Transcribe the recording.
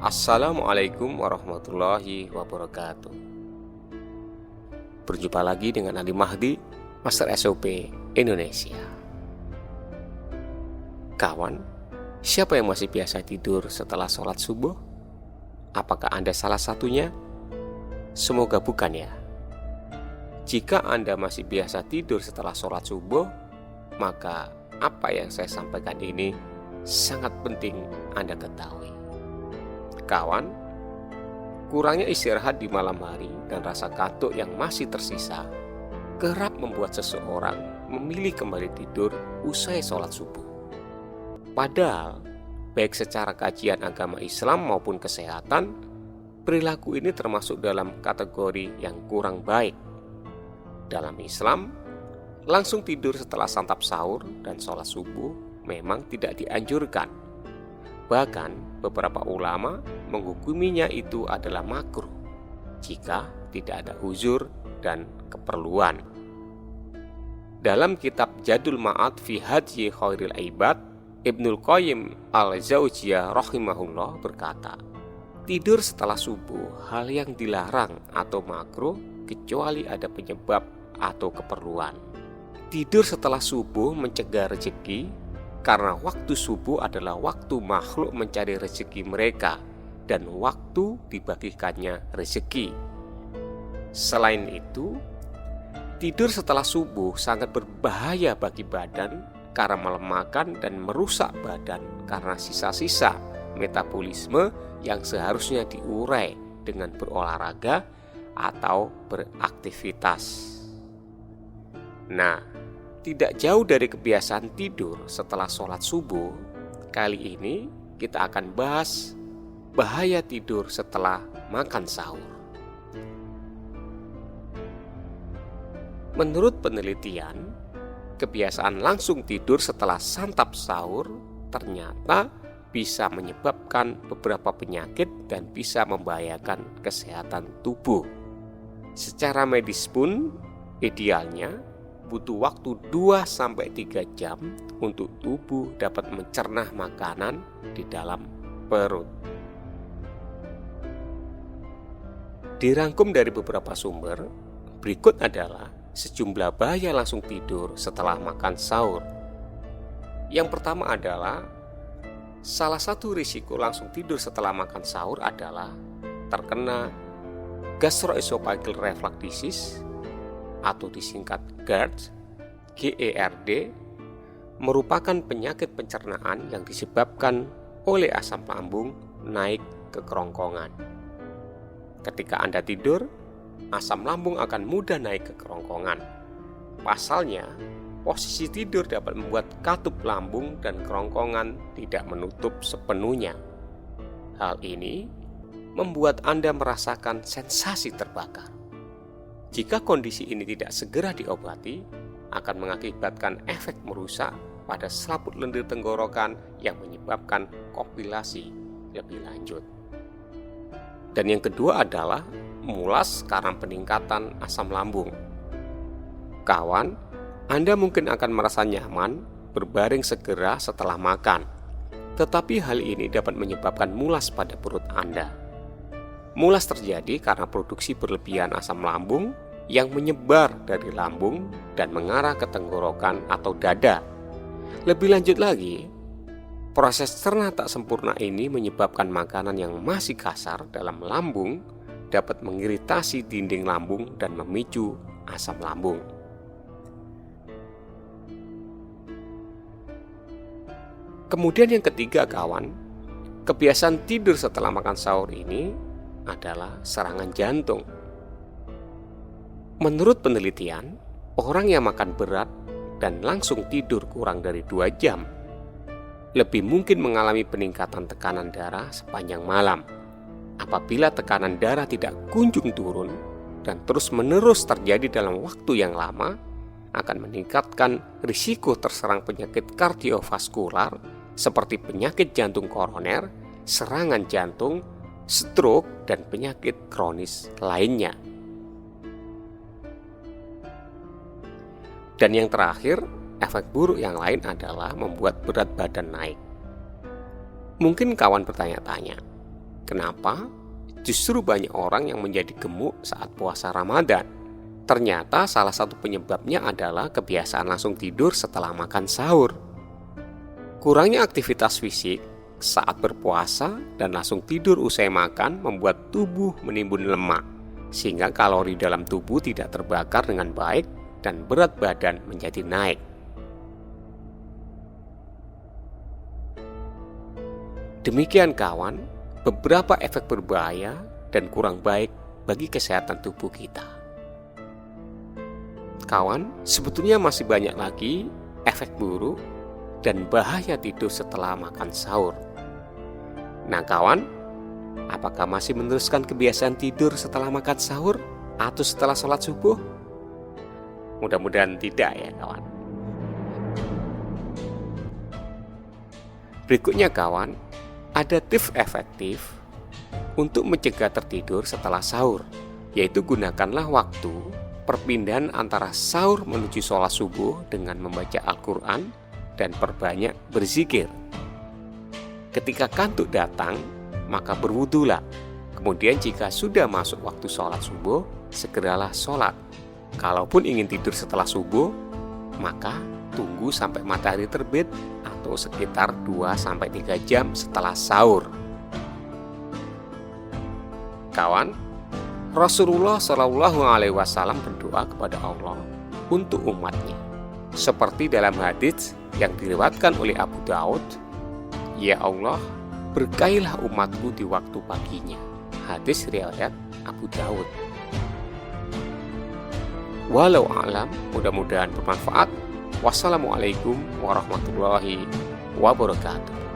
Assalamualaikum warahmatullahi wabarakatuh. Berjumpa lagi dengan Ali Mahdi, Master SOP Indonesia. Kawan, siapa yang masih biasa tidur setelah sholat subuh? Apakah Anda salah satunya? Semoga bukan ya. Jika Anda masih biasa tidur setelah sholat subuh, maka apa yang saya sampaikan ini sangat penting Anda ketahui. Kawan, kurangnya istirahat di malam hari dan rasa kantuk yang masih tersisa kerap membuat seseorang memilih kembali tidur usai sholat subuh. Padahal, baik secara kajian agama Islam maupun kesehatan, perilaku ini termasuk dalam kategori yang kurang baik. Dalam Islam, langsung tidur setelah santap sahur dan sholat subuh memang tidak dianjurkan. Bahkan beberapa ulama menghukuminya itu adalah makruh jika tidak ada uzur dan keperluan. Dalam kitab Zadul Ma'ad fi Hadyi Khairil Ibad, Ibnul Qayyim al-Jauziyah rahimahullah berkata, tidur setelah subuh hal yang dilarang atau makruh kecuali ada penyebab atau keperluan. Tidur setelah subuh mencegah rezeki karena waktu subuh adalah waktu makhluk mencari rezeki mereka dan waktu dibagikannya rezeki. Selain itu, tidur setelah subuh sangat berbahaya bagi badan karena melemahkan dan merusak badan karena sisa-sisa metabolisme yang seharusnya diurai dengan berolahraga atau beraktivitas. Nah, tidak jauh dari kebiasaan tidur setelah sholat subuh, kali ini kita akan bahas bahaya tidur setelah makan sahur. Menurut penelitian, kebiasaan langsung tidur setelah santap sahur ternyata bisa menyebabkan beberapa penyakit dan bisa membahayakan kesehatan tubuh. Secara medis pun, idealnya butuh waktu 2-3 jam untuk tubuh dapat mencerna makanan di dalam perut. Dirangkum dari beberapa sumber, berikut adalah sejumlah bahaya langsung tidur setelah makan sahur. Yang pertama adalah, salah satu risiko langsung tidur setelah makan sahur adalah terkena gastroesophageal reflux disease atau disingkat GERD, merupakan penyakit pencernaan yang disebabkan oleh asam lambung naik ke kerongkongan. Ketika Anda tidur, asam lambung akan mudah naik ke kerongkongan. Pasalnya, posisi tidur dapat membuat katup lambung dan kerongkongan tidak menutup sepenuhnya. Hal ini membuat Anda merasakan sensasi terbakar. Jika kondisi ini tidak segera diobati, akan mengakibatkan efek merusak pada selaput lendir tenggorokan yang menyebabkan komplikasi lebih lanjut. Dan yang kedua adalah mulas karena peningkatan asam lambung. Kawan, Anda mungkin akan merasa nyaman berbaring segera setelah makan, tetapi hal ini dapat menyebabkan mulas pada perut Anda. Mulas terjadi karena produksi berlebihan asam lambung yang menyebar dari lambung dan mengarah ke tenggorokan atau dada. Lebih lanjut lagi, proses cerna tak sempurna ini menyebabkan makanan yang masih kasar dalam lambung dapat mengiritasi dinding lambung dan memicu asam lambung. Kemudian yang ketiga kawan, kebiasaan tidur setelah makan sahur ini adalah serangan jantung. Menurut penelitian, orang yang makan berat dan langsung tidur kurang dari 2 jam lebih mungkin mengalami peningkatan tekanan darah sepanjang malam. Apabila tekanan darah tidak kunjung turun dan terus-menerus terjadi dalam waktu yang lama, akan meningkatkan risiko terserang penyakit kardiovaskular seperti penyakit jantung koroner, serangan jantung, stroke, dan penyakit kronis lainnya. Dan yang terakhir, efek buruk yang lain adalah membuat berat badan naik. Mungkin kawan bertanya-tanya, Kenapa? Justru banyak orang yang menjadi gemuk saat puasa Ramadan. Ternyata salah satu penyebabnya adalah kebiasaan langsung tidur setelah makan sahur. Kurangnya aktivitas fisik saat berpuasa dan langsung tidur usai makan membuat tubuh menimbun lemak, sehingga kalori dalam tubuh tidak terbakar dengan baik dan berat badan menjadi naik. Demikian kawan, beberapa efek berbahaya dan kurang baik bagi kesehatan tubuh kita. Kawan, sebetulnya masih banyak lagi efek buruk dan bahaya tidur setelah makan sahur. Nah kawan, apakah masih meneruskan kebiasaan tidur setelah makan sahur atau setelah sholat subuh? Mudah-mudahan tidak ya kawan. Berikutnya kawan, ada tips efektif untuk mencegah tertidur setelah sahur, yaitu gunakanlah waktu perpindahan antara sahur menuju sholat subuh dengan membaca Al-Quran dan perbanyak berzikir. Ketika kantuk datang, maka berwudulah. Kemudian jika sudah masuk waktu sholat subuh, segeralah sholat. Kalaupun ingin tidur setelah subuh, maka tunggu sampai matahari terbit atau sekitar 2-3 jam setelah sahur. Kawan, Rasulullah Shallallahu Alaihi Wasallam berdoa kepada Allah untuk umatnya, seperti dalam hadits yang diriwayatkan oleh Abu Daud, "Ya Allah, berkailah umatku di waktu paginya." Hadis riwayat Abu Daud. Walau a'lam, mudah-mudahan bermanfaat. Wassalamualaikum warahmatullahi wabarakatuh.